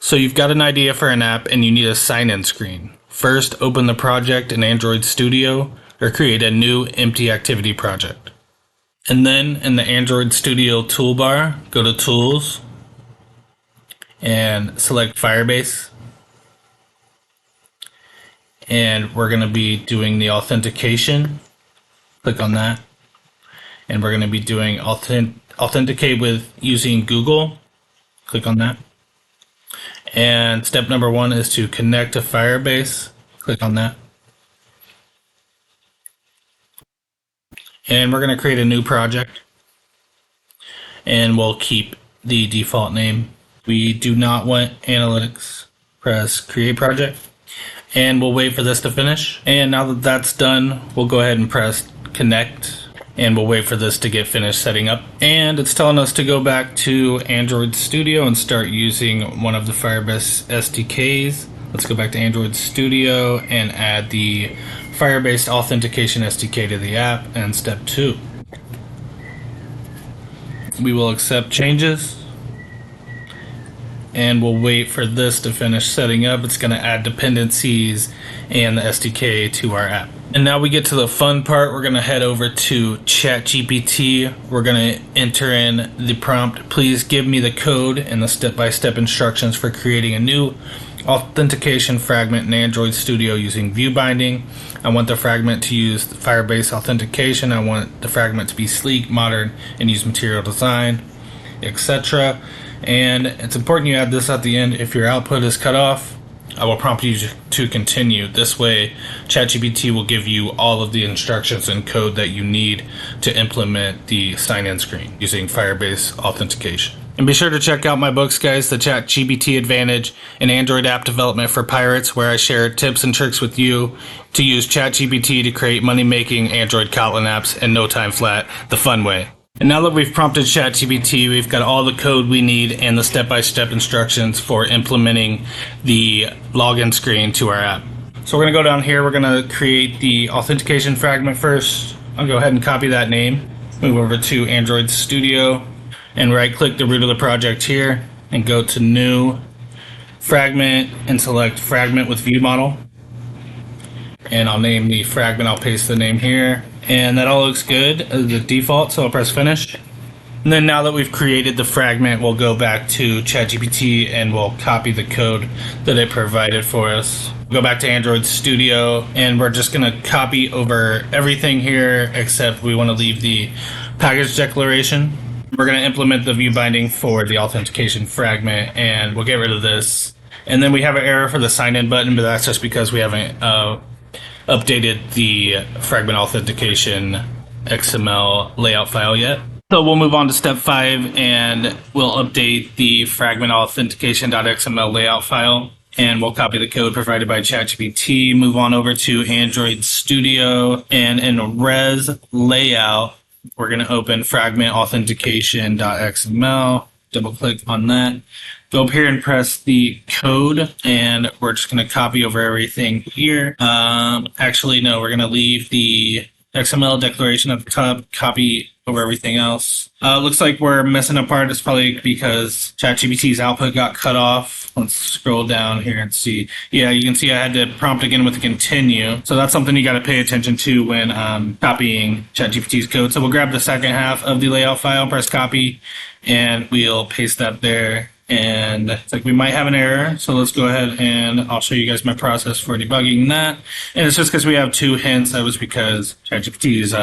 So you've got an idea for an app and you need a sign-in screen. First, open the project in Android Studio or create a new empty activity project. And then in the Android Studio toolbar, go to Tools and select Firebase. And we're going to be doing the authentication. Click on that. And we're going to be doing authenticate with using Google. Click on that. And step number 1 is to connect to Firebase. Click on that. And we're going to create a new project. And we'll keep the default name. We do not want analytics. Press create project. And we'll wait for this to finish. And now that that's done, we'll go ahead and press connect. And we'll wait for this to get finished setting up. And it's telling us to go back to Android Studio and start using one of the Firebase SDKs. Let's go back to Android Studio and add the Firebase Authentication SDK to the app. And step 2. We will accept changes. And we'll wait for this to finish setting up. It's going to add dependencies and the SDK to our app. And now we get to the fun part. We're going to head over to ChatGPT. We're going to enter in the prompt, please give me the code and the step-by-step instructions for creating a new authentication fragment in Android Studio using view binding. I want the fragment to use the Firebase authentication. I want the fragment to be sleek, modern, and use material design, etc. And it's important you add this at the end. If your output is cut off, I will prompt you to continue. This way, ChatGPT will give you all of the instructions and code that you need to implement the sign-in screen using Firebase authentication. And be sure to check out my books, guys, The ChatGPT Advantage and Android App Development for Pirates, where I share tips and tricks with you to use ChatGPT to create money-making Android Kotlin apps in no time flat, the fun way. And now that we've prompted ChatGPT, we've got all the code we need and the step-by-step instructions for implementing the login screen to our app. So we're going to go down here. We're going to create the authentication fragment first. I'll go ahead and copy that name. Move over to Android Studio and right-click the root of the project here and go to New, Fragment, and select Fragment with View Model. And I'll name the fragment. I'll paste the name here. And that all looks good as the default, so I'll press finish. And then now that we've created the fragment, we'll go back to ChatGPT and we'll copy the code that it provided for us. Go back to Android Studio and we're just going to copy over everything here except we want to leave the package declaration. We're going to implement the view binding for the authentication fragment and we'll get rid of this. And then we have an error for the sign in button, but that's just because we haven't updated the fragment authentication XML layout file yet. So we'll move on to step 5 and we'll update the fragment authentication.xml layout file and we'll copy the code provided by ChatGPT, move on over to Android Studio, and in res layout, we're going to open fragment authentication.xml, double click on that. Go up here and press the code, and we're just going to copy over everything here. Actually, no, we're going to leave the XML declaration at the top, copy over everything else. Looks like we're missing a part. It's probably because ChatGPT's output got cut off. Let's scroll down here and see. Yeah, you can see I had to prompt again with continue. So that's something you got to pay attention to when copying ChatGPT's code. So we'll grab the second half of the layout file, press copy, and we'll paste that there. And it's like we might have an error, so let's go ahead and I'll show you guys my process for debugging that. And it's just because we have 2 hints. That was because ChatGPT's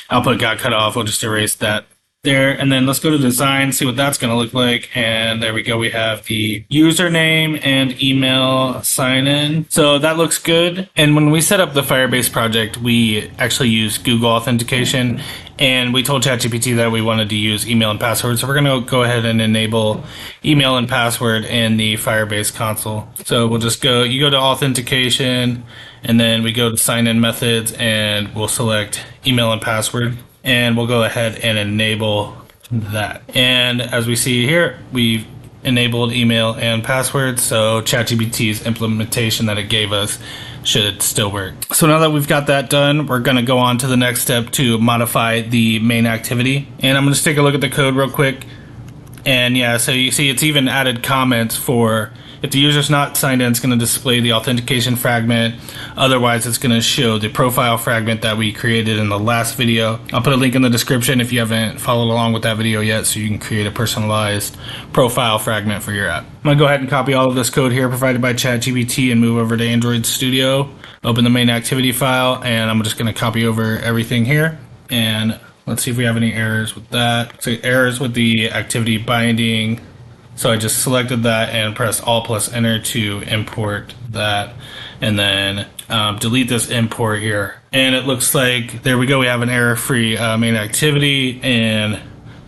output got cut off. We'll just erase that there. And then let's go to design, see what that's going to look like. And there we go. We have the username and email sign in. So that looks good. And when we set up the Firebase project, we actually use Google authentication. And we told ChatGPT that we wanted to use email and password. So we're going to go ahead and enable email and password in the Firebase console. So we'll just go, you go to authentication, and then we go to sign in methods, and we'll select email and password. And we'll go ahead and enable that. And as we see here, we've enabled email and password. So ChatGPT's implementation that it gave us should still work. So now that we've got that done, we're going to go on to the next step to modify the main activity. And I'm going to take a look at the code real quick. And yeah, so you see it's even added comments for if the user's not signed in, it's going to display the authentication fragment. Otherwise, it's going to show the profile fragment that we created in the last video. I'll put a link in the description if you haven't followed along with that video yet, so you can create a personalized profile fragment for your app. I'm going to go ahead and copy all of this code here provided by ChatGPT and move over to Android Studio. Open the main activity file, and I'm just going to copy over everything here. And let's see if we have any errors with that. So errors with the activity binding. So I just selected that and pressed Alt plus Enter to import that, and then delete this import here. And it looks like, there we go, we have an error-free main activity, and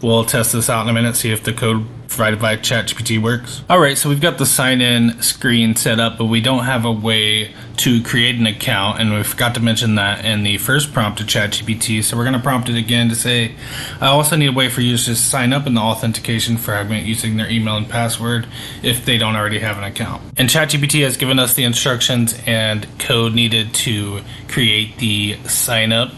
we'll test this out in a minute, see if the code provided by ChatGPT works. All right, so we've got the sign-in screen set up, but we don't have a way to create an account, and we forgot to mention that in the first prompt to ChatGPT. So we're going to prompt it again to say, I also need a way for users to sign up in the authentication fragment using their email and password if they don't already have an account. And ChatGPT has given us the instructions and code needed to create the sign up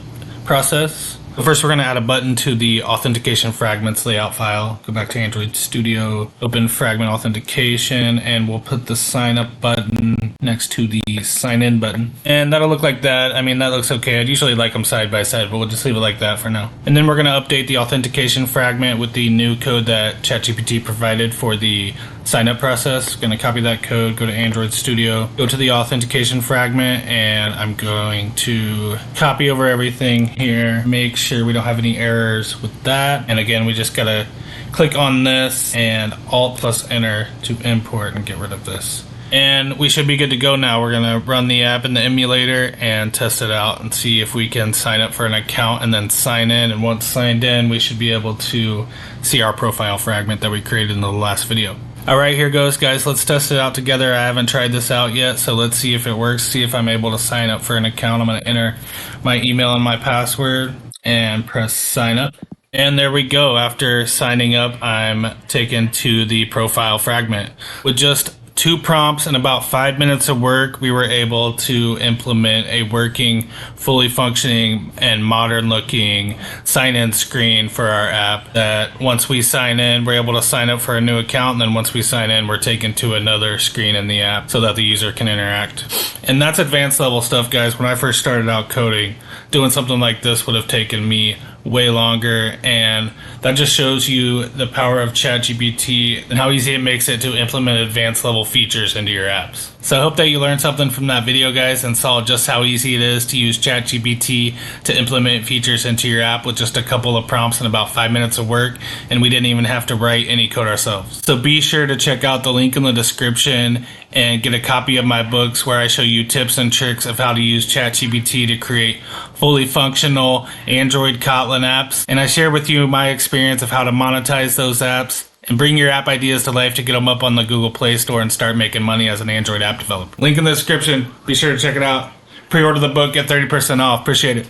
process. But first, we're going to add a button to the authentication fragments layout file. Go back to Android Studio, open fragment authentication, and we'll put the sign up button next to the sign in button. And that'll look like that. I mean, that looks okay. I'd usually like them side by side, but we'll just leave it like that for now. And then we're going to update the authentication fragment with the new code that ChatGPT provided for the sign up process. Going to copy that code, go to Android Studio, go to the authentication fragment, and I'm going to copy over everything here, make sure we don't have any errors with that. And again, we just got to click on this and Alt plus Enter to import and get rid of this. And we should be good to go now. We're going to run the app in the emulator and test it out and see if we can sign up for an account and then sign in. And once signed in, we should be able to see our profile fragment that we created in the last video. All right, here goes, guys. Let's test it out together. I haven't tried this out yet, so let's see if it works, see if I'm able to sign up for an account. I'm going to enter my email and my password and press sign up. And there we go. After signing up, I'm taken to the profile fragment. With just 2 prompts and about 5 minutes of work, we were able to implement a working, fully functioning, and modern looking sign-in screen for our app that once we sign in, we're able to sign up for a new account, and then once we sign in, we're taken to another screen in the app so that the user can interact. And that's advanced level stuff, guys. When I first started out coding, doing something like this would have taken me way longer, and that just shows you the power of ChatGPT and how easy it makes it to implement advanced level features into your apps. So I hope that you learned something from that video, guys, and saw just how easy it is to use ChatGPT to implement features into your app with just a couple of prompts and about 5 minutes of work, and we didn't even have to write any code ourselves. So be sure to check out the link in the description and get a copy of my books where I show you tips and tricks of how to use ChatGPT to create fully functional Android Kotlin apps. And I share with you my experience of how to monetize those apps and bring your app ideas to life to get them up on the Google Play Store and start making money as an Android app developer. Link in the description. Be sure to check it out. Pre-order the book, get 30% off. Appreciate it.